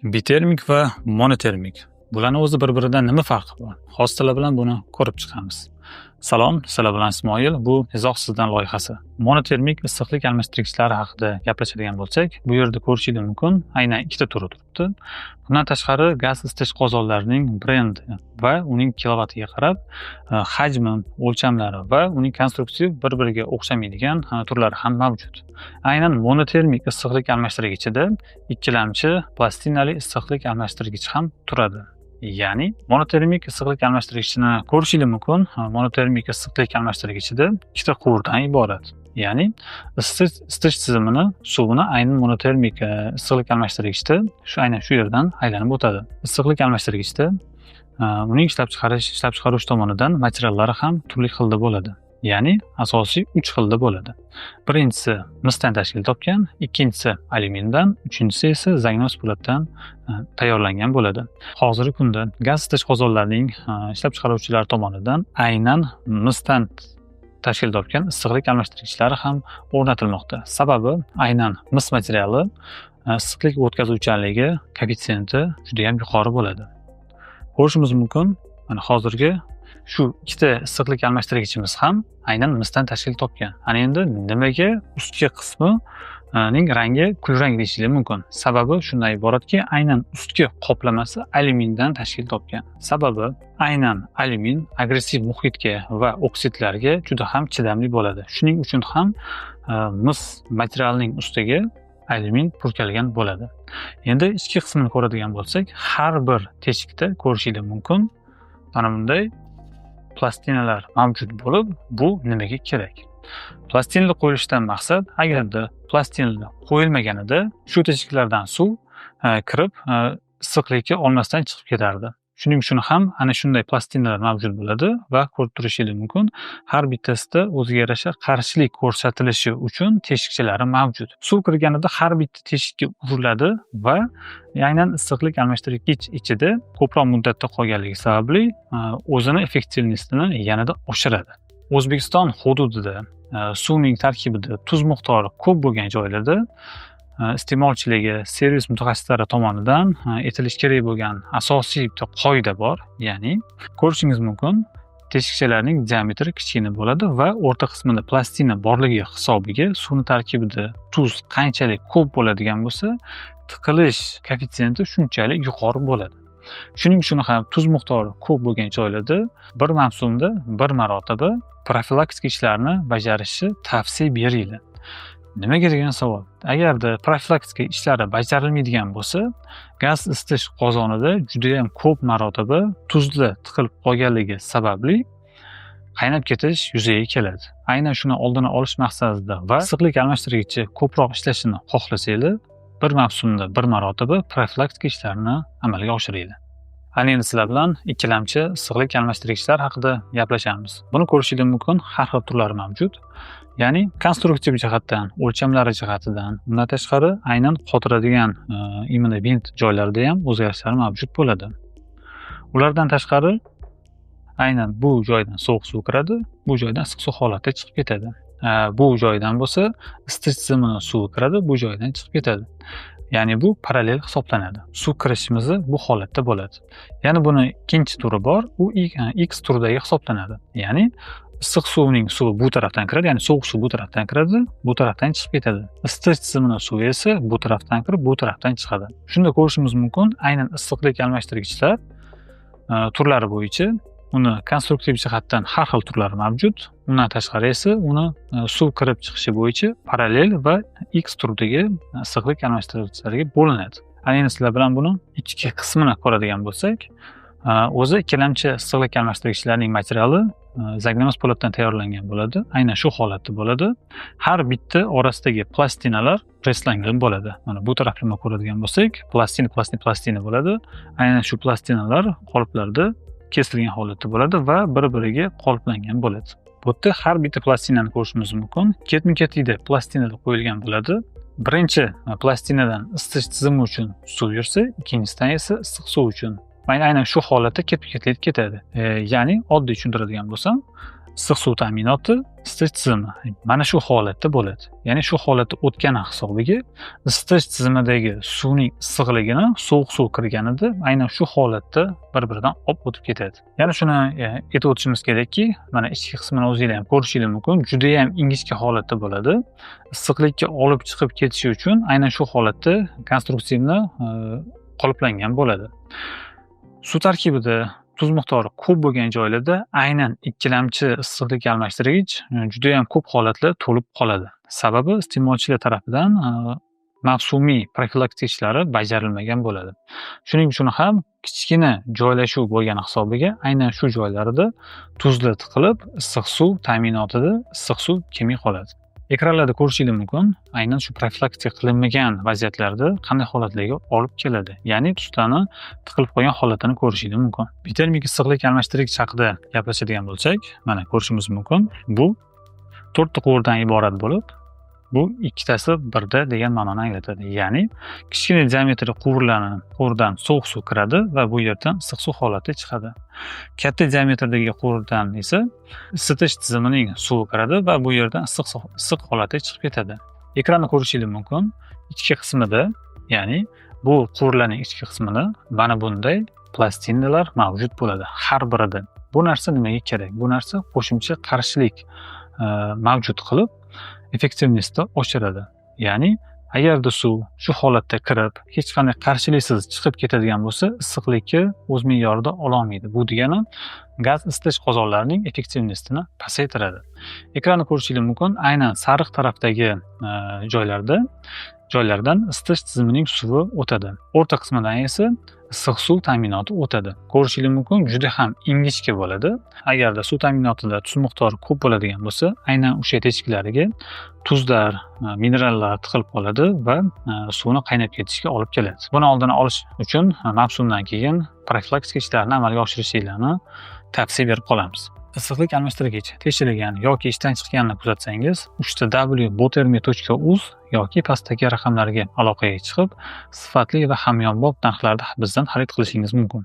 Bitermik va monotermik. Bularning o'zi bir-biridan nima farqi bor? Hozir bilan buni ko'rib chiqamiz. Salom, sizlar bilan Ismoil. Bu izoh sizdan loyihasi. Monotermik issiqlik almashtirgichlar haqida gaplashadigan bo'lsak, bu yerda ko'rishingiz mumkin, aynan ikkita turi turibdi. Bundan tashqari gaz isitish qozonlarining brendi va uning kilovatiga qarab hajmi, o'lchamlari va uning konstruksiya bir-biriga o'xshamaydigan turlari ham mavjud. Aynan monotermik issiqlik almashtirgichida ikkilamchi plastinali issiqlik almashtirgich ham turadi. Ya'ni monotermik issiqlik almashtirgichini ko'rishingiz mumkin. Monotermik issiqlik almashtirgichida ikkita quvurdan iborat. Ya'ni isitish tizimini, suvini aynan monotermik issiqlik almashtirgichda aynan shu yerdan aylanib o'tadi. Issiqlik almashtirgichda uning ishlab chiqaruvchi tomonidan materiallari ham turli xilda bo'ladi. Ya'ni asosiy 3 xilda bo'ladi. Birinchisi misdan tashkil topgan, ikkinchisi alyumindan, uchinchisi esa zagnos po'latdan tayyorlangan bo'ladi. Hozirgi kunda gaz isitish qozonlarining ishlab chiqaruvchilari tomonidan aynan misdan tashkil topgan issiqlik almashtirgichlari ham o'rnatilmoqda. Sababi aynan mis materiali issiqlik o'tkazuvchanligi koeffitsiyenti juda ham yuqori bo'ladi. Ko'rishimiz mumkin, mana hozirgi shu ikkita issiqlik almashtirgichimiz ham aynan misdan tashkil topgan. Ana endi nimaga ustki qismi ning rangi kulrang deyishingiz mumkin. Sababi shundan iboratki, aynan ustki qoplamasi alyumindan tashkil topgan. Sababi aynan alyumin agressiv muhitga va oksidlarga juda ham chidamli bo'ladi. Shuning uchun ham mis materialining ustiga alyumin purkalgan bo'ladi. Endi ichki qismini ko'radigan bo'lsak, har bir teshikda ko'rishingiz mumkin mana bunday plastinalar mavjud bo'lib, bu nimaga kerak? Plastinalar qo'yilishdan maqsad, agarda plastinalar qo'yilmaganida shu teshiklardan suv kirib issiqlikka olmasdan chiqib ketardi. Shuning uchun ham ana shunday plastinalar mavjud bo'ladi va ko'rib turishingiz mumkin, har bittasida o'ziga yarasha qarshilik ko'rsatilishi uchun teshikchalari mavjud. Suv kirganida har bitta teshikka uriladi va aynan issiqlik almashtirgich ichida ko'proq muddatda qolganligi sababli o'zini effektivnostini yanada oshiradi. O'zbekiston hududida suvning tarkibida tuz miqdori ko'p bo'lgan joylarda iste'molchiligi servis mutaxassislari tomonidan aytilishi kerak bo'lgan asosiy bitta qoida bor. Ya'ni ko'rishingiz mumkin, teshikchalarning diametri kichkina bo'ladi va o'rta qismida plastina borligi hisobiga suvni tarkibida tuz qanchalik ko'p bo'ladigan bo'lsa, tiqilish koeffitsiyenti shunchalik yuqori bo'ladi. Shuning uchun ham tuz miqdori ko'p bo'lgan joylarda bir mavsumda bir marotaba profilaktik ishlarni bajarishi tavsiya beriladi. Nimaga degan savol? Agarda profilaktika ishlari bajarilmaydigan bo'lsa, gaz isitish qozonida juda ham ko'p marotaba tuzli tiqilib qolganligi sababli qaynab ketish yuzaga keladi. Aynan shuni oldini olish maqsadida va issiqlik almashtirgichi ko'proq ishlashini xohlasanglar, bir mavsumda bir marotaba profilaktika ishlarini amalga oshiringlar. Ana endi sizlar bilan ikkilamchi issiqlik almashtirgichlar haqida gaplashamiz. Buni ko'rishingiz mumkin, har xil turlari mavjud. Ya'ni konstruktiv jihatdan, o'lchamlari jihatidan, undan tashqari aynan qotiradigan imini bint joylarida ham o'zgarishlar mavjud bo'ladi. Ulardan tashqari aynan bu joydan sovuq suv kiradi, bu joydan issiq suv holatda chiqib ketadi. Bu joydan bo'lsa isitish tizimining suvi kiradi, bu joydan chiqib ketadi. Ya'ni bu parallel hisoblanadi. Suv kirishimizni bu holatda bo'ladi. Yana buni ikkinchi turi bor, u X turidagi hisoblanadi. Ya'ni issiq suvning suvi bu tarafdan kiradi, ya'ni sovuq suv bu tarafdan kiradi, bu tarafdan chiqib ketadi. Isitish tizimining suvi esa bu tarafdan kirib, bu tarafdan chiqadi. Shunda ko'rishimiz mumkin, aynan issiqlik almashtirgichlar turlari bo'yicha uni konstruktiv jihatdan har xil turlari mavjud. Undan tashqari esa uni suv kirib chiqishi bo'yicha parallel va X turidagi issiqlik almashtirgichlarga bo'linadi. Ana endi sizlar bilan buni ichki qismini ko'radigan bo'lsak, o'zi ikkilamchi issiqlik almashtirgichlarning materiali zagnos po'latdan tayyorlangan bo'ladi. Aynan shu holatda bo'ladi. Har bitta orasidagi plastinalar preslangan bo'ladi. Mana bu tarafni ko'radigan bo'lsak, plastina bo'ladi. Aynan shu plastinalar qoliplarda kesilgan holatda bo'ladi va bir-biriga qoliplangan bo'ladi. Bu yerda har bitta plastinani ko'rishimiz mumkin. Ketma-ketlikda plastinalar qo'yilgan bo'ladi. Birinchi plastinadan isitish tizimi uchun suv yursa, ikkinchisidan esa issiq suv uchun. Aynan shu holatda ketma-ketlik ketadi. Ya'ni oddiy tushuntiradigan bo'lsam, issiq suv ta'minoti, isitish tizimi mana shu holatda bo'ladi. Ya'ni shu holatda o'tgani hisobiga isitish tizimidagi suvning issiqligini sovuq suv kirganida aynan shu holatda bir-biridan olib o'tib ketadi. Yana shuni aytib o'tishimiz kerakki, mana ichki qismini o'zingizlar ham ko'rishingiz mumkin, juda ham ingichka holatda bo'ladi. Issiqlikka olib chiqib ketishi uchun aynan shu holatda konstruksiyani qoliplangan bo'ladi. Suv tarkibida tuz miqdori ko'p bo'lgan joylarda aynan ikkilamchi issiqlik almashtirgich juda ham ko'p holatlar to'lib qoladi. Sababi iste'molchilar tarafidan mavsumiy profilaktik ishlari bajarilmagan bo'ladi. Shuning uchun ham kichkina joylashuv bo'lgani hisobiga aynan shu joylarda tuzli tiqilib, issiq suv ta'minotida issiq suv kelmay qoladi. Ekranlarda ko'rishingiz mumkin, aynan shu profilaktika qilinmagan vaziyatlarda qanday holatlarga olib keladi. Ya'ni tuzlarni tiqilib qolgan holatini ko'rishingiz mumkin. Bitermik issiqlik almashtirgich haqida gaplashadigan bo'lsak, mana ko'rishimiz mumkin. Bu 4 ta quvurdan iborat bo'lib, bu ikkitasi birda degan ma'noni anglatadi. Ya'ni kichkina diametrli quvurdan sovuq suv kiradi va bu yerdan issiq suv holati chiqadi. Katta diametrdagi quvurdan esa isitish tizimining suvi kiradi va bu yerdan issiq holati chiqib ketadi. Ekranda ko'rishingiz mumkin. Ichki qismida, ya'ni bu quvurlarning ichki qismida mana bunday plastinalar mavjud bo'ladi har birida. Bu narsa nimaga kerak? Bu narsa qo'shimcha qarshilik mavjud qilib, effektivnessni oshiradi. Ya'ni agarda suv shu holatda kirib, hech qanday qarshiliksiz chiqib ketadigan bo'lsa, issiqlikni o'z me'yorida ola olmaydi. Bu degani gaz isitish qozonlarining effektivnessini pasaytiradi. Ekranda ko'rishingiz mumkin, aynan sariq tarafdagi joylardan isitish tizimining suvi o'tadi. O'rta qismidan esa issiq suv ta'minoti o'tadi. Ko'rishingiz mumkin, juda ham ingichka bo'ladi. Agarda suv ta'minotida tuz miqdori ko'p bo'ladigan bo'lsa, aynan o'sha teshiklarga tuzlar, minerallar tiqilib qoladi va suvni qaynab ketishiga olib keladi. Buni oldini olish uchun mavsumdan keyin profilaktika ishlarini amalga oshirishingizni tavsiya berib qolamiz. Issiqlik almashtirgich tekshirilgan yoki ishdan chiqqanini kuzatsangiz, www.botermi.uz yoki pastdagi raqamlarga aloqaga chiqib, sifatli va hamyonbop narxlarda bizdan xarid qilishingiz mumkin.